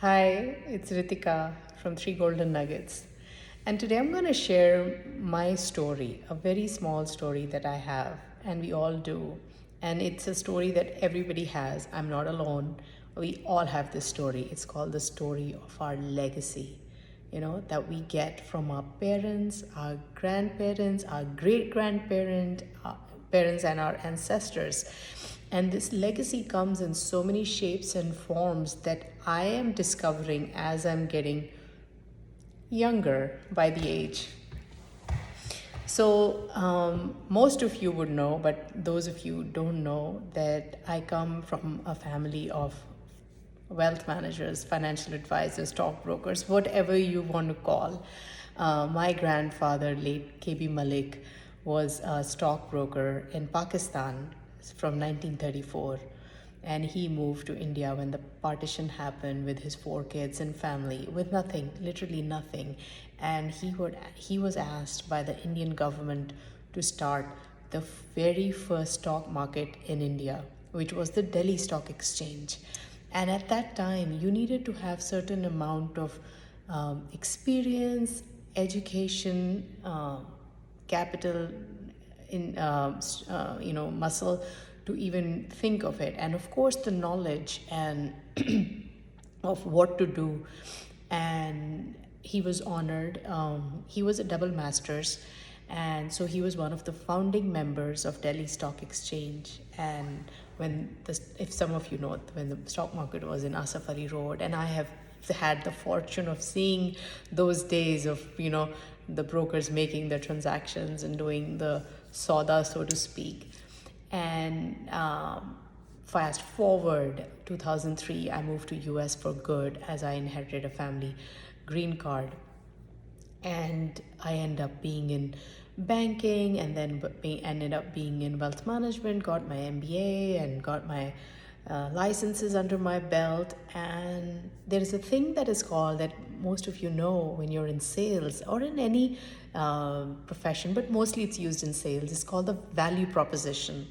Hi, it's Ritika from Three Golden Nuggets. And today I'm going to share my story, a very small story that I have, and we all do. And it's a story that everybody has. I'm not alone. We all have this story. It's called the story of our legacy, that we get from our parents, our grandparents, our great grandparent, parents, and our ancestors. And this legacy comes in so many shapes and forms that I am discovering as I'm getting younger by the age. So, most of you would know, but those of you don't know, that I come from a family of wealth managers, financial advisors, stockbrokers, whatever you want to call. My grandfather, late KB Malik, was a stockbroker in Pakistan from 1934, and he moved to India when the partition happened with his 4 kids and family, with nothing, literally nothing. And he was asked by the Indian government to start the very first stock market in India, which was the Delhi Stock Exchange. And at that time, you needed to have certain amount of experience, education, capital, muscle to even think of it, and of course the knowledge and of what to do. And he was honored. He was a double masters, and so he was one of the founding members of Delhi Stock Exchange. And if some of you know, when the stock market was in Asaf Ali Road, and I have had the fortune of seeing those days of the brokers making the transactions and doing the sauda, so to speak. And fast forward 2003, I moved to US for good as I inherited a family green card, and I ended up being in banking, and then ended up being in wealth management, got my MBA and got my licenses under my belt. And there is a thing that is called, that most of you know when you're in sales or in any profession, but mostly it's used in sales. It's called the value proposition.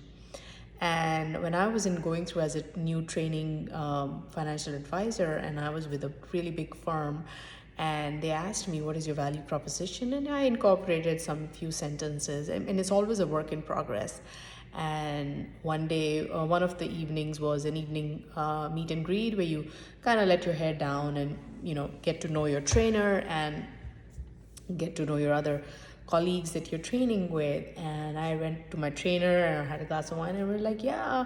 And when I was going through as a new training financial advisor, and I was with a really big firm, and they asked me, what is your value proposition? And I incorporated some few sentences, and it's always a work in progress. And one day, one of the evenings was an evening meet and greet, where you kind of let your hair down and get to know your trainer and get to know your other colleagues that you're training with. And I went to my trainer and I had a glass of wine, and we're like, yeah,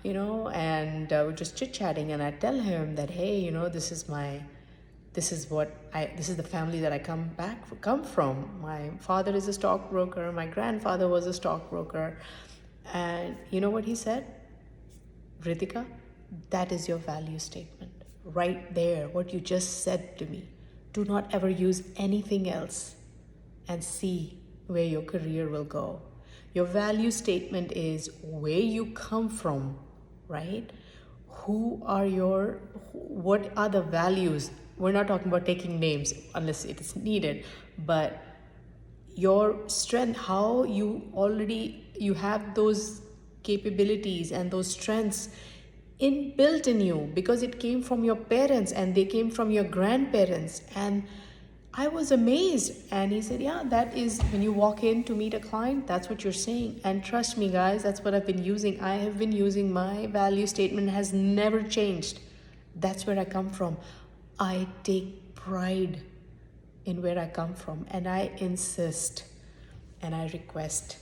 and we're just chit-chatting. And I tell him that, hey, this is the family that I come from. My father is a stockbroker, my grandfather was a stockbroker. And you know what he said? Ritika, that is your value statement right there, what you just said to me. Do not ever use anything else, and see where your career will go. Your value statement is where you come from, right? What are the values? We're not talking about taking names unless it is needed, but your strength, how you have those capabilities and those strengths built in you, because it came from your parents and they came from your grandparents. And I was amazed. And he said, yeah, that is, when you walk in to meet a client, that's what you're saying. And trust me, guys, that's what I've been using. I have been using my value statement, has never changed. That's where I come from. I take pride in where I come from, and I insist and I request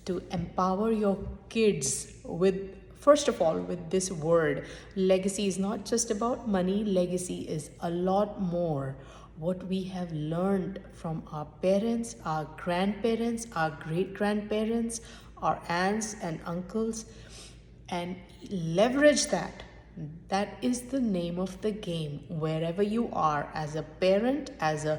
to empower your kids with, first of all, with this word. Legacy is not just about money. Legacy is a lot more. What we have learned from our parents, our grandparents, our great grandparents, our aunts and uncles, and leverage that. That is the name of the game. Wherever you are, as a parent, as an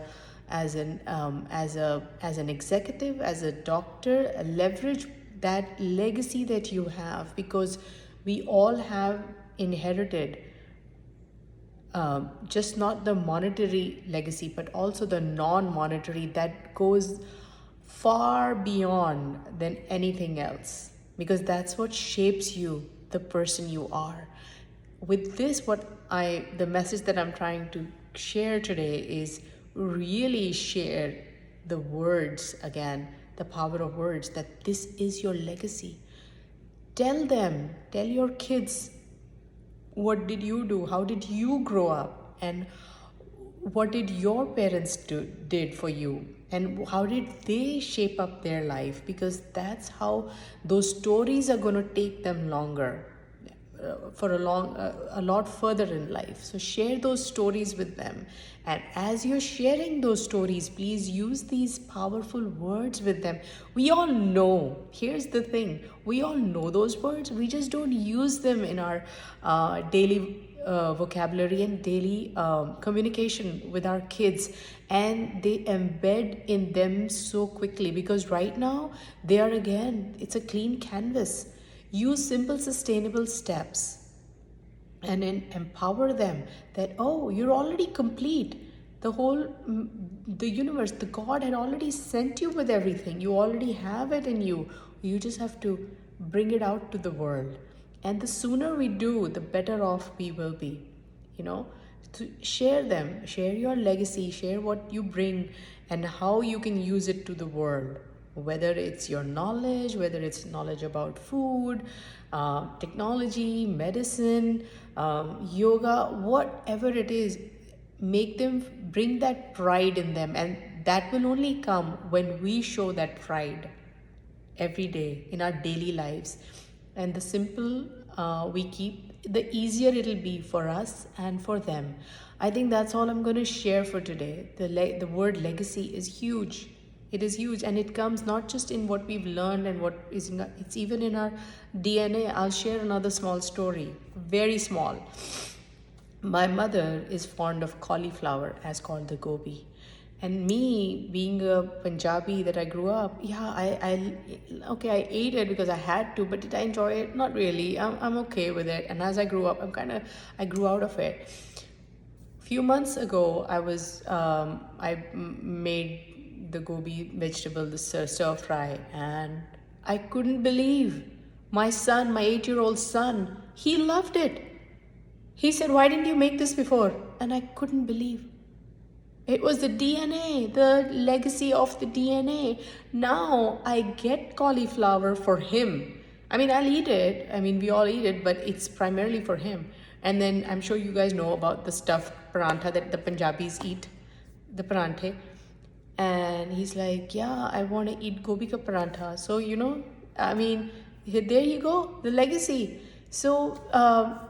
executive, as a doctor, leverage that legacy that you have, because we all have inherited just not the monetary legacy, but also the non-monetary that goes far beyond than anything else, because that's what shapes you, the person you are. with this, the message that I'm trying to share today is really share the words again, the power of words, that this is your legacy. Tell your kids, what did you do? How did you grow up? And what did your parents did for you? And how did they shape up their life? Because that's how those stories are going to take them longer, for a lot further in life. So share those stories with them, and as you're sharing those stories, please use these powerful words with them. We all know, here's the thing, we all know those words, we just don't use them in our daily vocabulary and daily communication with our kids, and they embed in them so quickly, because right now they are, again, it's a clean canvas. Use simple, sustainable steps and then empower them that, oh, you're already complete. The universe, the God had already sent you with everything. You already have it in you. You just have to bring it out to the world. And the sooner we do, the better off we will be. You know, to share them, share your legacy, share what you bring and how you can use it to the world. Whether it's your knowledge, whether it's knowledge about food, technology, medicine, yoga, whatever it is, make them bring that pride in them. And that will only come when we show that pride every day in our daily lives. And the simple we keep, the easier it'll be for us and for them. I think that's all I'm going to share for today. The word legacy is huge. It is huge, and it comes not just in what we've learned and what is it's even in our DNA. I'll share another small story, very small. My mother is fond of cauliflower, as called the gobi. And me, being a Punjabi that I grew up, yeah, I ate it because I had to, but did I enjoy it? Not really. I'm okay with it. And as I grew up, I grew out of it. Few months ago, I made the gobi vegetable, the stir fry, and I couldn't believe my son, my 8-year-old son, he loved it. He said, why didn't you make this before? And I couldn't believe. It was the DNA, the legacy of the DNA. Now I get cauliflower for him. I mean, I'll eat it. I mean, we all eat it, but it's primarily for him. And then I'm sure you guys know about the stuffed parantha that the Punjabis eat, the paranthe. And he's like, yeah, I want to eat gobi ka parantha. So, I mean, there you go, the legacy. So,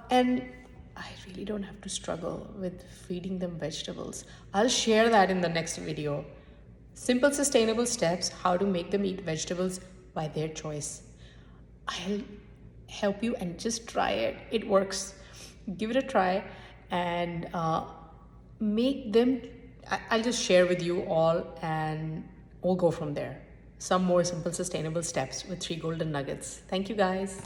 and I really don't have to struggle with feeding them vegetables. I'll share that in the next video. Simple, sustainable steps, how to make them eat vegetables by their choice. I'll help you and just try it. It works. Give it a try and make them. I'll just share with you all and we'll go from there. Some more simple, sustainable steps with 3 golden nuggets. Thank you, guys.